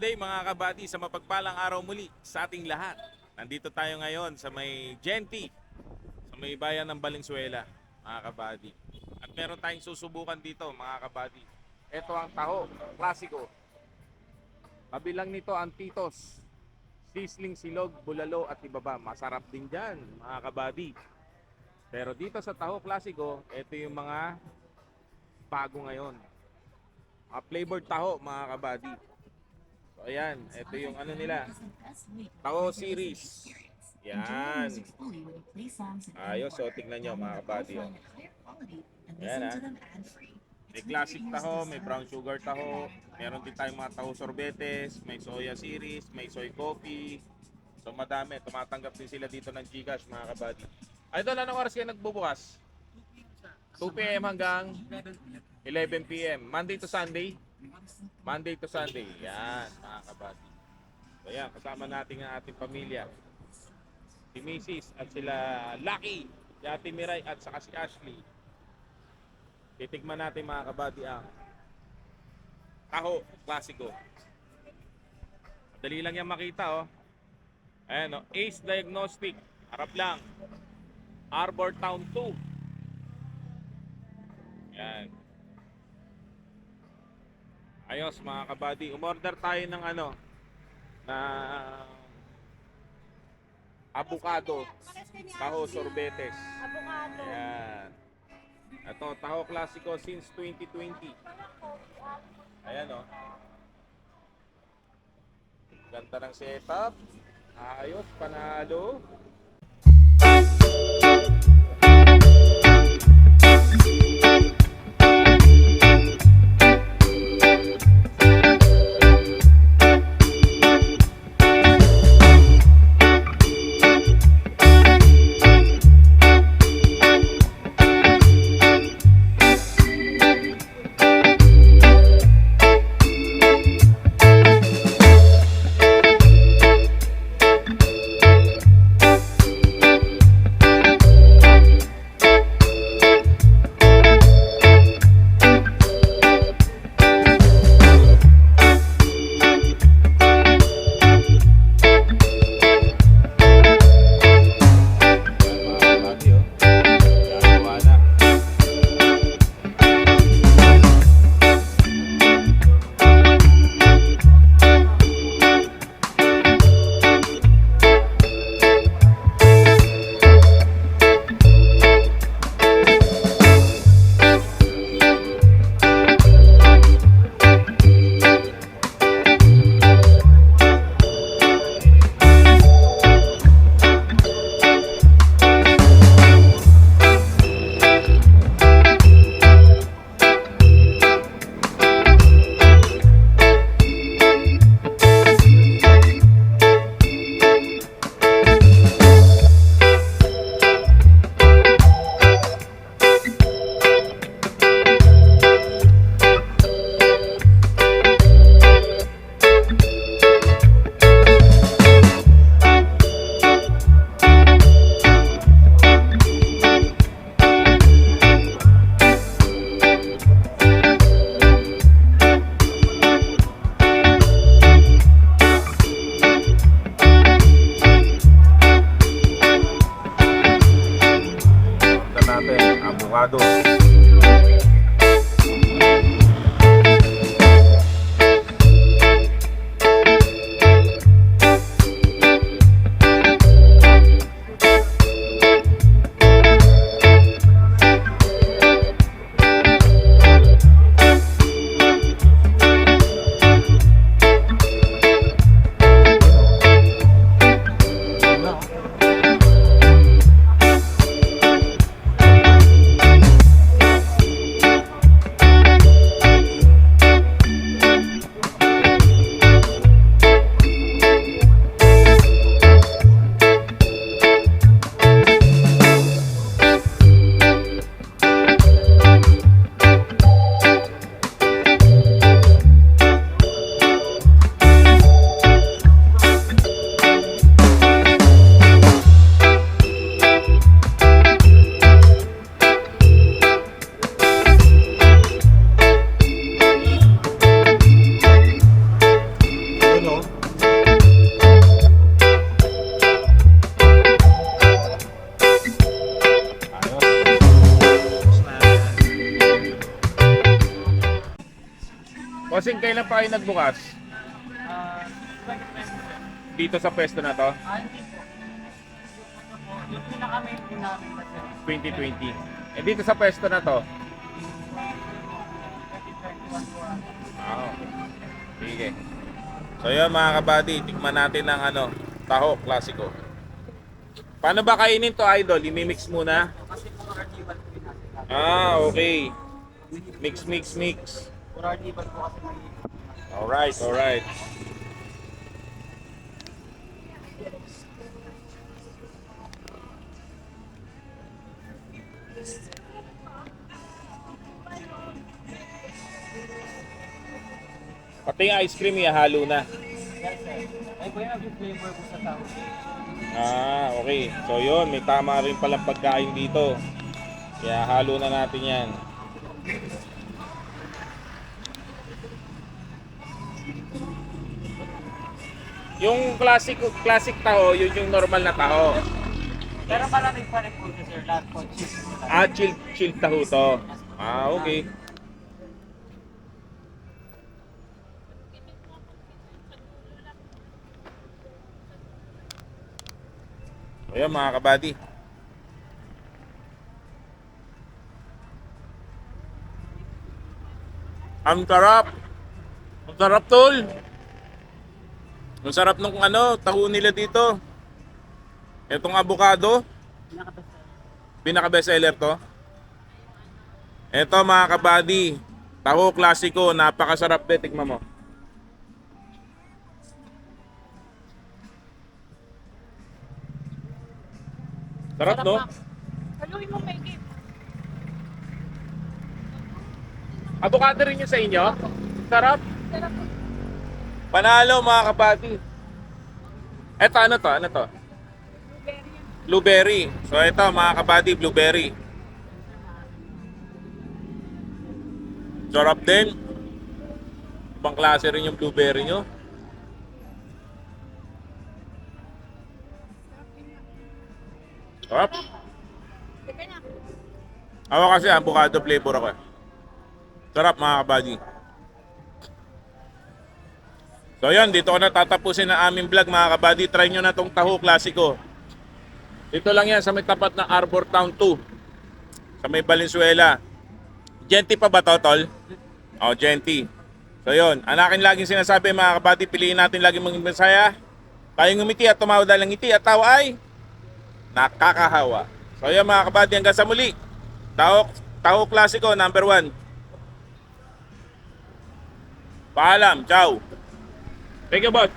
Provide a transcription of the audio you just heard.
good day mga kabady sa mapagpalang araw muli sa ating lahat. Nandito tayo ngayon sa may Genti, sa may bayan ng Valenzuela mga kabady. At meron tayong susubukan dito mga kabady. Ito ang taho, klasiko. Kabilang nito ang Titos, sisling, silog, bulalo at iba pa. Masarap din dyan mga kabady. Pero dito sa taho klasiko, ito yung mga bago ngayon. Mga flavored taho mga kabady. So ayan, ito yung ano nila, taho series. Yan. Ayos, so tignan nyo mga kabady. Ayan ha. May classic taho, may brown sugar taho. Meron din tayong mga taho sorbetes, may soya series, may soy coffee. So madami, tumatanggap din sila dito ng Gcash mga kabady. Idol, anong oras kayo nagbubukas? 2 p.m. hanggang 11 p.m. Monday to Sunday? Monday to Sunday. Yan, mga kabady. So yan, kasama natin ang ating pamilya. Si Mrs. at sila Lucky, si Ate Miray at saka si Ashley. Titigman natin mga kabady ang taho klasiko. Madali lang yan makita oh. Ayan oh, Ace Diagnostic. Harap lang. Arbor Town 2. Yan. Ayos mga kabady, umorder tayo ng ano, na avocado, taho sorbetes. Avocado. Ayan. Ito, taho klasiko since 2020. Ayan o. Ganda ng setup. Ayos, panalo. Bossing, kailan pa kayo nagbukas? 2020. Dito sa pwesto na to? Hindi po. Yung pinaka-main po namin na sir. 2020. Eh dito sa pwesto na to? 2021 po. Okay. Sige. So yun mga kabady, tikman natin ng taho, klasiko. Paano ba kainin to, idol? I-mix muna? Kasi po carnival po din natin. Okay. Mix, mix, mix. For carnival po kasi may... Alright, alright. Pati yung ice cream, ihalo na. Yes sir. Ay po yung flavor po sa tao. Okay. So yun, may tama rin palang pagkain dito. Kaya halo na natin yan. Yung classic taho, yun yung normal na taho. Pero malamig pa rin po siya sir. Lahat po cheese po lang. Chill taho to. Okay. Ayan mga kabady. Ang sarap. Ang sarap tol. Ang sarap nung taho nila dito. Itong avocado, pinaka-bestseller to. Ito mga kabady, taho klasiko, napakasarap din, tignan mo. Sarap no? Haluin mo may game. Avocado rin yun sa inyo? Sarap. Sarap. Panalo mga kabady. Eto ano to? Blueberry. So ito mga kabady, blueberry. Sarap din. Ibang klase rin yung blueberry nyo. Sarap. Teka na. Ako kasi avocado flavor ako. Sarap mga kabady. So yun, dito ko na tatapusin ang aming vlog mga kabady. Try nyo na tong taho klasiko. Dito lang yan sa may tapat ng Arbor Town 2. Sa may Valenzuela. Genti pa ba to, tol? Oh, Genti. So yun, ang akin laging sinasabi mga kabady, piliin natin laging maging masaya. Tayong ngumiti at tumawa dahil ang ngiti at tawa ay nakakahawa. So yun mga kabady, hanggang sa muli. Taho klasiko, number 1. Paalam, ciao. Thank you, boss.